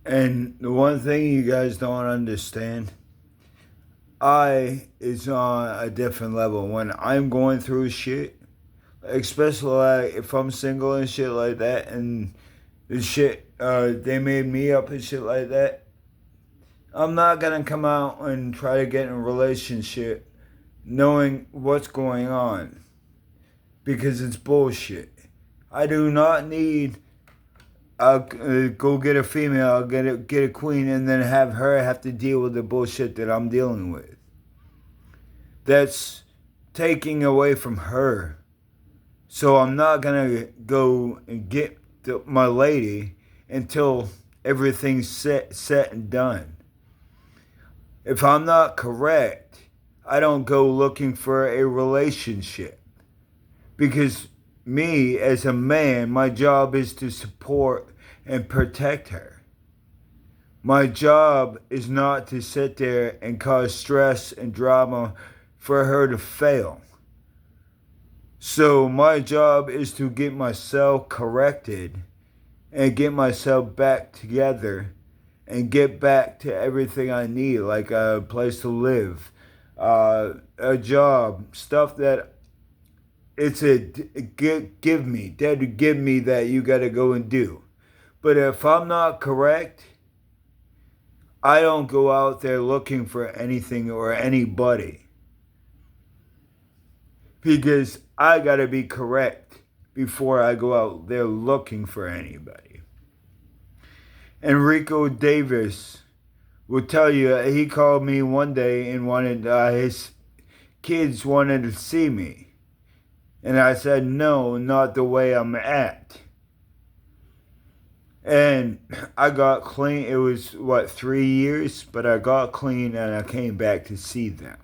And the one thing you guys don't understand, I is on a different level. When I'm going through shit, especially like if I'm single and shit like that, and the shit they made me up and shit like that, I'm not gonna come out and try to get in a relationship knowing what's going on because it's bullshit. I do not need go get a female, get a queen, and then have her have to deal with the bullshit that I'm dealing with. That's taking away from her. So I'm not gonna go and get my lady until everything's set and done. If I'm not correct, I don't go looking for a relationship because me as a man, my job is to support and protect her. My job is not to sit there and cause stress and drama for her to fail. So my job is to get myself corrected and get myself back together and get back to everything I need, like a place to live, a job, stuff that it's a give me, dad, give me that you got to go and do. But if I'm not correct, I don't go out there looking for anything or anybody because I got to be correct before I go out there looking for anybody. Enrico Davis will tell you he called me one day and wanted his kids wanted to see me. And I said, no, not the way I'm at. And I got clean. It was, 3 years? But I got clean and I came back to see them.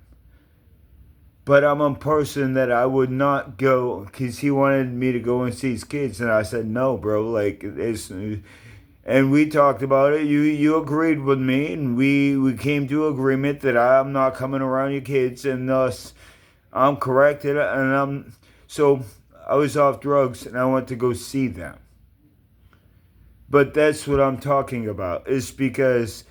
But I'm a person that I would not go because he wanted me to go and see his kids. And I said, no, bro. Like, it's. And we talked about it. You agreed with me. And we came to agreement that I'm not coming around your kids. And thus, I'm corrected. And so I was off drugs and I went to go see them. But that's what I'm talking about. It's because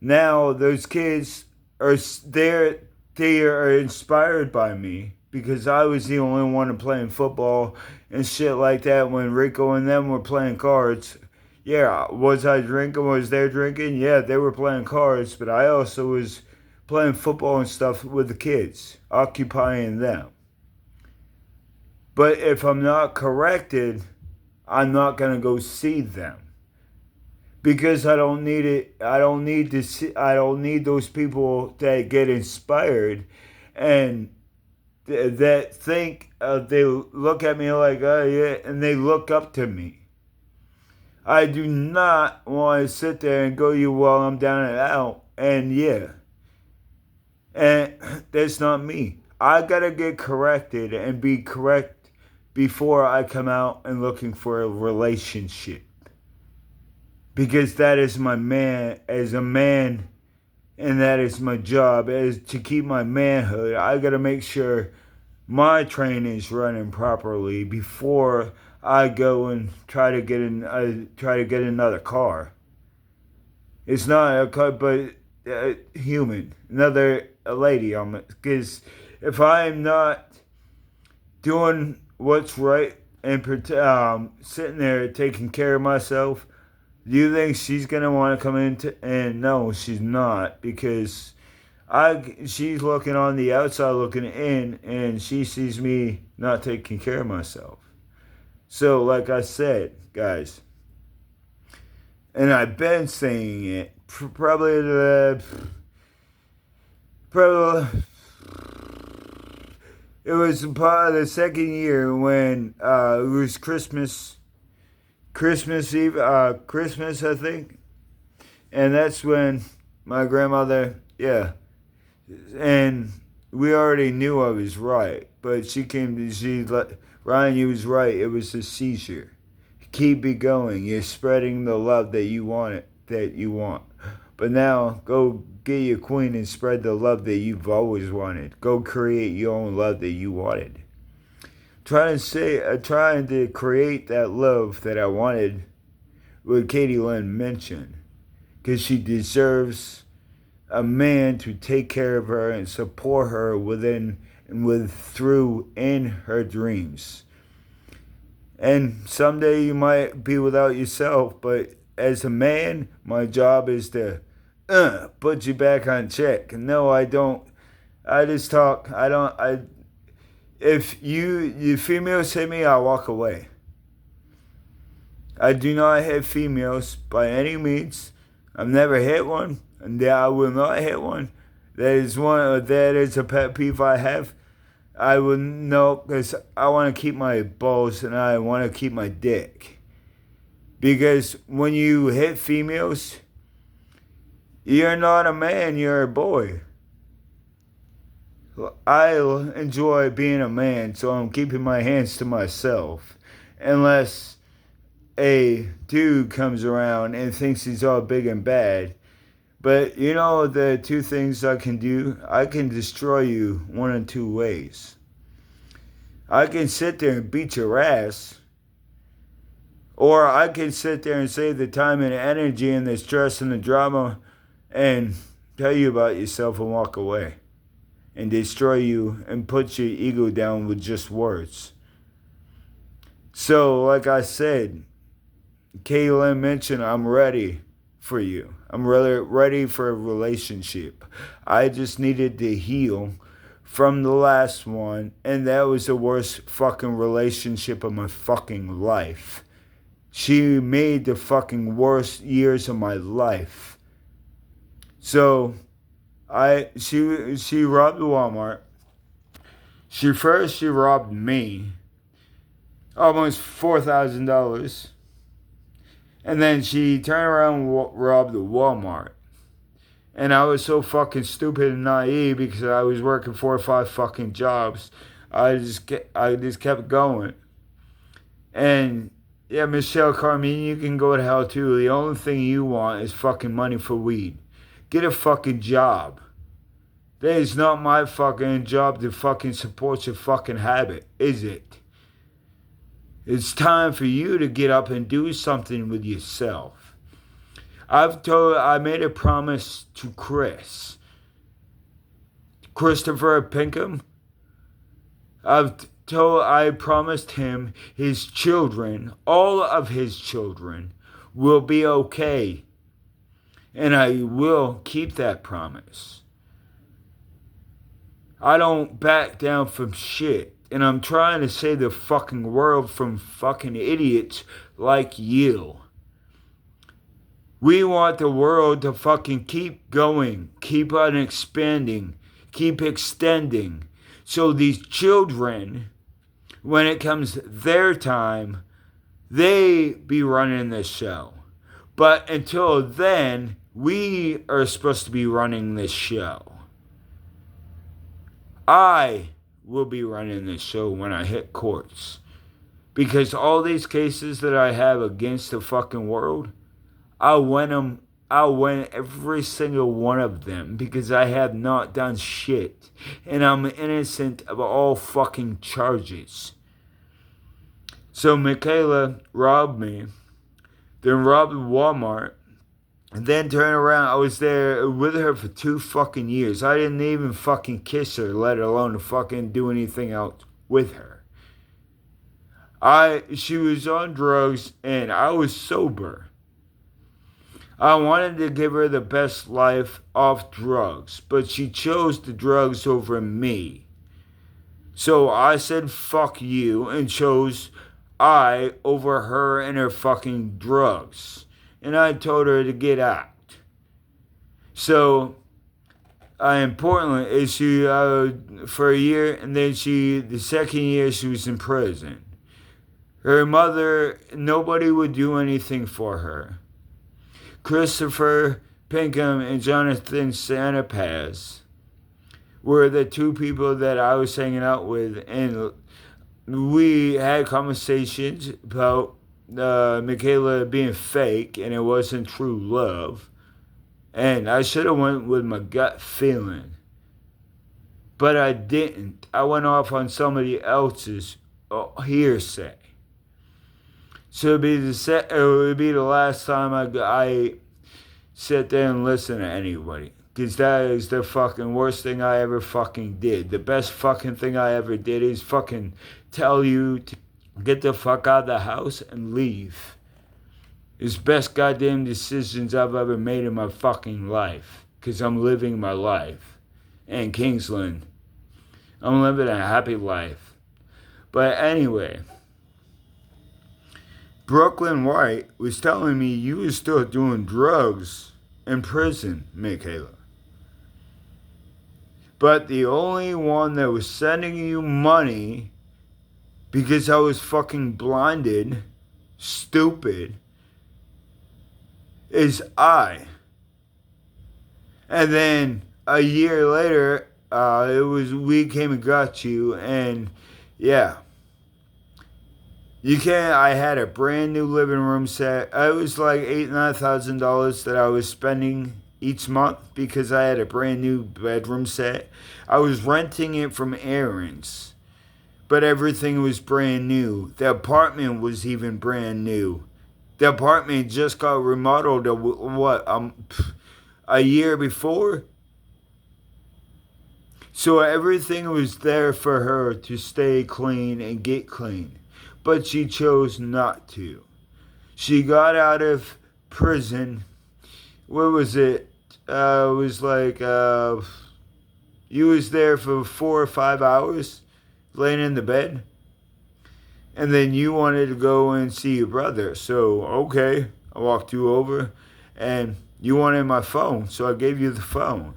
now those kids are there. They are inspired by me because I was the only one playing football and shit like that when Rico and them were playing cards. Yeah, was I drinking? Was they drinking? Yeah, they were playing cards, but I also was playing football and stuff with the kids, occupying them. But if I'm not corrected, I'm not going to go see them because I don't need it. I don't need to see. I don't need those people that get inspired and that think they look at me like, oh yeah, and they look up to me. I do not want to sit there and go you while I'm down and out, and yeah, and that's not me. I gotta get corrected and be correct before I come out and looking for a relationship. Because that is my man, as a man, and that is my job, is to keep my manhood. I gotta make sure my train is running properly before I go and try to get another car. It's not a car, but a human, another a lady. Because if I'm not doing what's right and sitting there taking care of myself, do you think she's gonna want to come in? And no, she's not because she's looking on the outside, looking in, and she sees me not taking care of myself. So, like I said, guys, and I've been saying it probably it was part of the second year when it was Christmas Eve, Christmas, I think. And that's when my grandmother, yeah. And we already knew I was right. But Ryan, you was right. It was a seizure. Keep it going. You're spreading the love that you want. But now, go get your queen and spread the love that you've always wanted. Go create your own love that you wanted. Trying to create that love that I wanted, what Katie Lynn mentioned. because she deserves a man to take care of her and support her through in her dreams. And someday you might be without yourself, but as a man, my job is to put you back on check. No, I don't. I just talk. I don't. If you females hit me, I walk away. I do not hit females by any means. I've never hit one, and I will not hit one. That is a pet peeve I have. I would know because I want to keep my balls and I want to keep my dick. Because when you hit females, you're not a man, you're a boy. I enjoy being a man, so I'm keeping my hands to myself. Unless a dude comes around and thinks he's all big and bad. But you know the two things I can do? I can destroy you one of two ways. I can sit there and beat your ass. Or I can sit there and save the time and energy and the stress and the drama and tell you about yourself and walk away. And destroy you and put your ego down with just words. So, like I said, Kaylin mentioned I'm ready for you. I'm really ready for a relationship. I just needed to heal from the last one, and that was the worst fucking relationship of my fucking life. She made the fucking worst years of my life. So, she robbed Walmart. She robbed me. Almost $4,000. And then she turned around and robbed the Walmart. And I was so fucking stupid and naive because I was working 4 or 5 fucking jobs. I just kept going. And yeah, Michelle Carmine, you can go to hell too. The only thing you want is fucking money for weed. Get a fucking job. That is not my fucking job to fucking support your fucking habit, is it? It's time for you to get up and do something with yourself. I made a promise to Christopher Pinkham. I promised him his children, all of his children, will be okay. And I will keep that promise. I don't back down from shit. And I'm trying to save the fucking world from fucking idiots like you. We want the world to fucking keep going, keep on expanding, keep extending. So these children, when it comes their time, they be running the show. But until then, we are supposed to be running this show. I will be running this show when I hit courts. Because all these cases that I have against the fucking world, I'll win every single one of them because I have not done shit. And I'm innocent of all fucking charges. So Michaela robbed me, then robbed Walmart, and then turned around. I was there with her for 2 fucking years. I didn't even fucking kiss her, let alone fucking do anything else with her. She was on drugs and I was sober. I wanted to give her the best life off drugs, but she chose the drugs over me. So I said fuck you and chose I over her and her fucking drugs. And I told her to get out. So, importantly, she for a year, and then the second year she was in prison. Her mother, nobody would do anything for her. Christopher Pinkham and Jonathan Santa Paz were the 2 people that I was hanging out with, and we had conversations about Michaela being fake and it wasn't true love. And I should have went with my gut feeling. But I didn't. I went off on somebody else's hearsay. So it would be the last time sit there and listen to anybody. Because that is the fucking worst thing I ever fucking did. The best fucking thing I ever did is fucking tell you to get the fuck out of the house and leave. It's best goddamn decisions I've ever made in my fucking life. Because I'm living my life. And Kingsland, I'm living a happy life. But anyway, Brooklyn White was telling me you were still doing drugs in prison, Michaela. But the only one that was sending you money because I was fucking blinded, stupid, is I. And then a year later, we came and got you, and yeah. I had a brand new living room set. It was like $8,000-9,000 that I was spending each month because I had a brand new bedroom set. I was renting it from Aaron's, but everything was brand new. The apartment was even brand new. The apartment just got remodeled a year before. So everything was there for her to stay clean and get clean. But she chose not to. She got out of prison. What was it? It was like, you was there for 4 or 5 hours, laying in the bed. And then you wanted to go and see your brother. So, okay, I walked you over. And you wanted my phone, so I gave you the phone.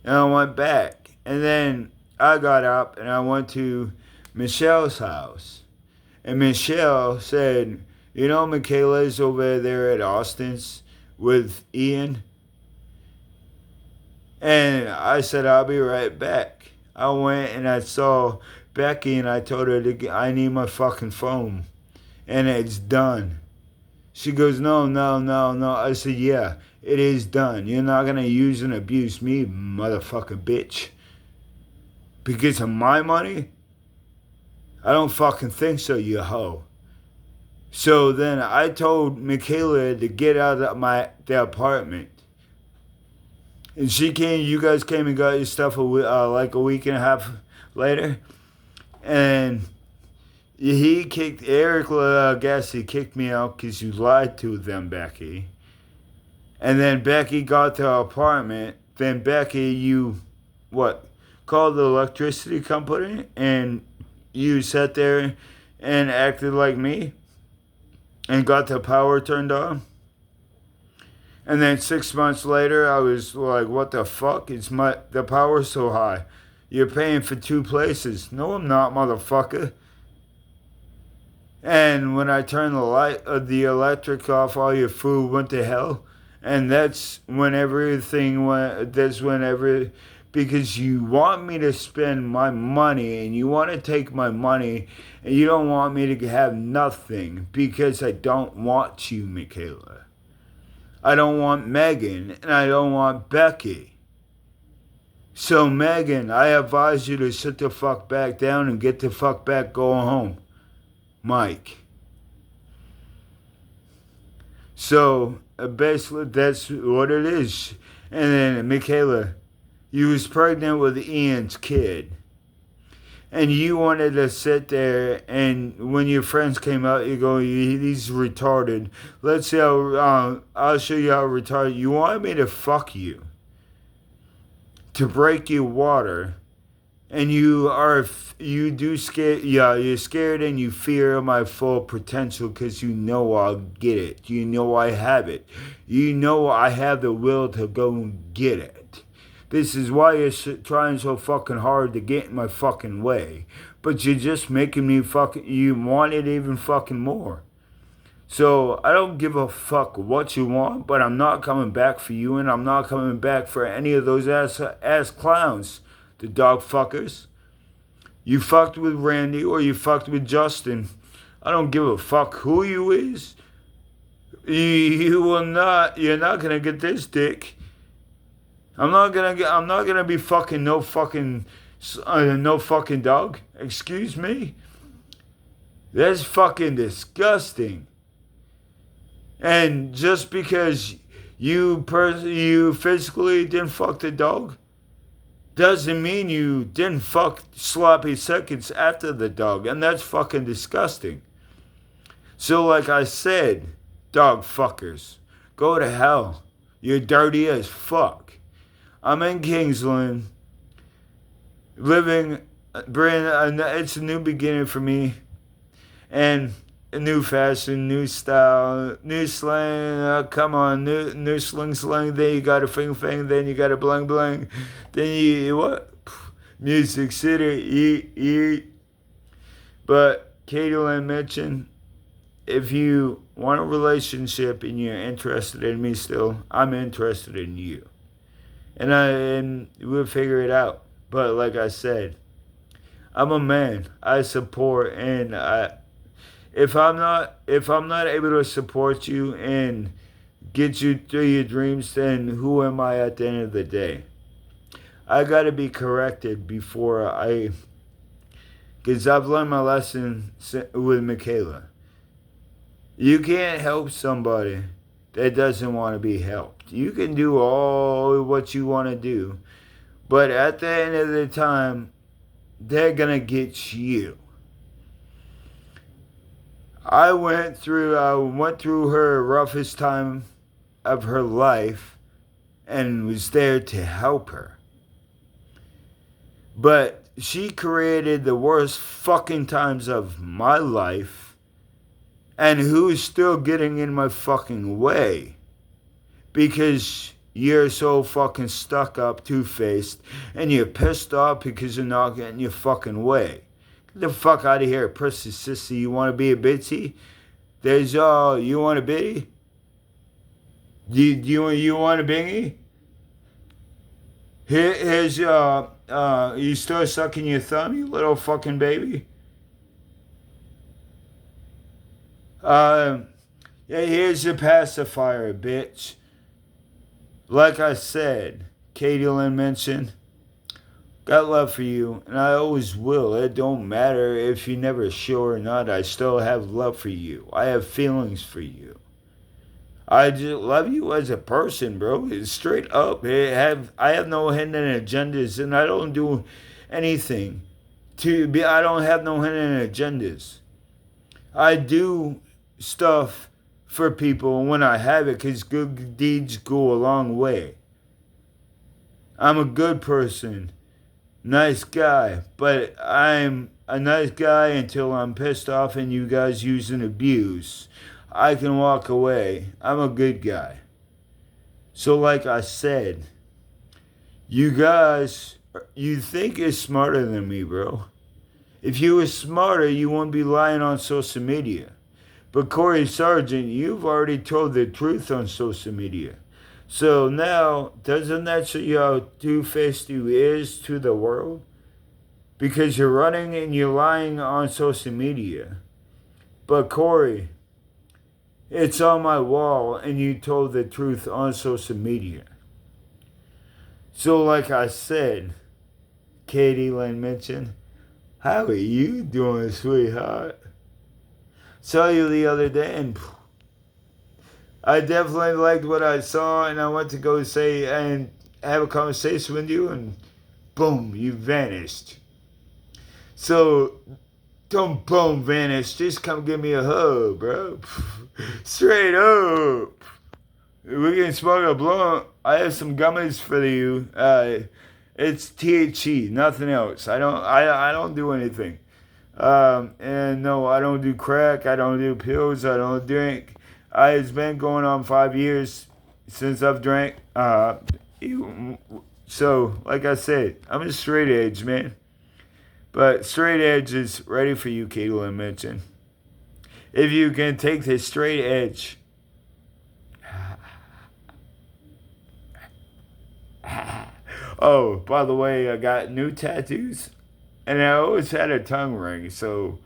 And I went back. And then I got up and I went to Michelle's house. And Michelle said, you know, Michaela's over there at Austin's with Ian. And I said, I'll be right back. I went and I saw Becky and I told her, I need my fucking phone. And it's done. She goes, no. I said, yeah, it is done. You're not going to use and abuse me, motherfucking bitch. Because of my money? I don't fucking think so, you hoe. So then I told Michaela to get out of the apartment. And you guys came and got your stuff like a week and a half later. And Eric Gassi kicked me out because you lied to them, Becky. And then Becky got the apartment. Then Becky, called the electricity company and you sat there and acted like me and got the power turned on. And then 6 months later, I was like, what the fuck? The power's so high. You're paying for 2 places. No, I'm not, motherfucker. And when I turned the electric off, all your food went to hell. And that's when everything went, because you want me to spend my money and you want to take my money and you don't want me to have nothing because I don't want you, Michaela. I don't want Megan and I don't want Becky. So Megan, I advise you to sit the fuck back down and get the fuck back going home. Mike. So basically that's what it is. And then Michaela, you was pregnant with Ian's kid. And you wanted to sit there, and when your friends came out, you go, he's retarded. Let's see how, I'll show you how retarded. You wanted me to fuck you. To break your water. And you're scared and you fear my full potential because you know I'll get it. You know I have it. You know I have the will to go and get it. This is why you're trying so fucking hard to get in my fucking way. But you're just making me you want it even fucking more. So I don't give a fuck what you want, but I'm not coming back for you and I'm not coming back for any of those ass clowns. The dog fuckers. You fucked with Randy or you fucked with Justin. I don't give a fuck who you is. You're not gonna get this dick. I'm not gonna be fucking no fucking dog. Excuse me? That's fucking disgusting. And just because You physically didn't fuck the dog doesn't mean you didn't fuck sloppy seconds after the dog, and that's fucking disgusting. So, like I said, dog fuckers, go to hell. You're dirty as fuck. I'm in Kingsland, living, it's a new beginning for me, and a new fashion, new style, new slang. Come on, new slang. Then you got a fing. Then you got a bling. Then you what? Music City. Eat. But Katie Lynn mentioned, if you want a relationship and you're interested in me still, I'm interested in you, and we'll figure it out. But like I said, I'm a man. I support and if I'm not able to support you and get you through your dreams, then who am I at the end of the day? I gotta be corrected because I've learned my lesson with Michaela. You can't help somebody that doesn't want to be helped. You can do all what you want to do, but at the end of the time, they're gonna get you. I went through her roughest time of her life and was there to help her. But she created the worst fucking times of my life, and who's still getting in my fucking way? Because you're so fucking stuck up, two-faced, and you're pissed off because you're not getting your fucking way. Get the fuck out of here, prissy sissy. You want to be a bitchy? There's you want a bitty? You want a bingy? Here's you still sucking your thumb, you little fucking baby? Yeah, here's your pacifier, bitch. Like I said, Katie Lynn mentioned, got love for you, and I always will. It don't matter if you never show or not. I still have love for you. I have feelings for you. I just love you as a person, bro. It's straight up. I have no hidden agendas, and I don't do anything I don't have no hidden agendas. I do stuff for people when I have it, because good deeds go a long way. I'm a good person. Nice guy, but I'm a nice guy until I'm pissed off and you guys use and abuse. I can walk away. I'm a good guy. So like I said, you guys, you think you're smarter than me, bro. If you were smarter, you wouldn't be lying on social media. But Corey Sargent, you've already told the truth on social media. So now, doesn't that show you how two-faced you is to the world? Because you're running and you're lying on social media. But Corey, it's on my wall and you told the truth on social media. So like I said, Katie Lynn mentioned, how are you doing, sweetheart? Saw you the other day and I definitely liked what I saw, and I went to go say and have a conversation with you, and boom, you vanished. So, don't boom vanish. Just come give me a hug, bro. Straight up. We can smoke a blunt. I have some gummies for you. It's THC, nothing else. I don't do anything. And no, I don't do crack. I don't do pills. I don't drink. It's been going on 5 years since I've drank. So, like I said, I'm a straight edge, man. But straight edge is ready for you, Caitlin mentioned. If you can take the straight edge. Oh, by the way, I got new tattoos. And I always had a tongue ring, so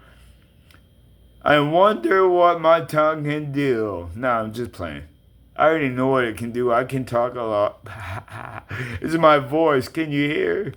I wonder what my tongue can do. No, I'm just playing. I already know what it can do. I can talk a lot. This is my voice. Can you hear?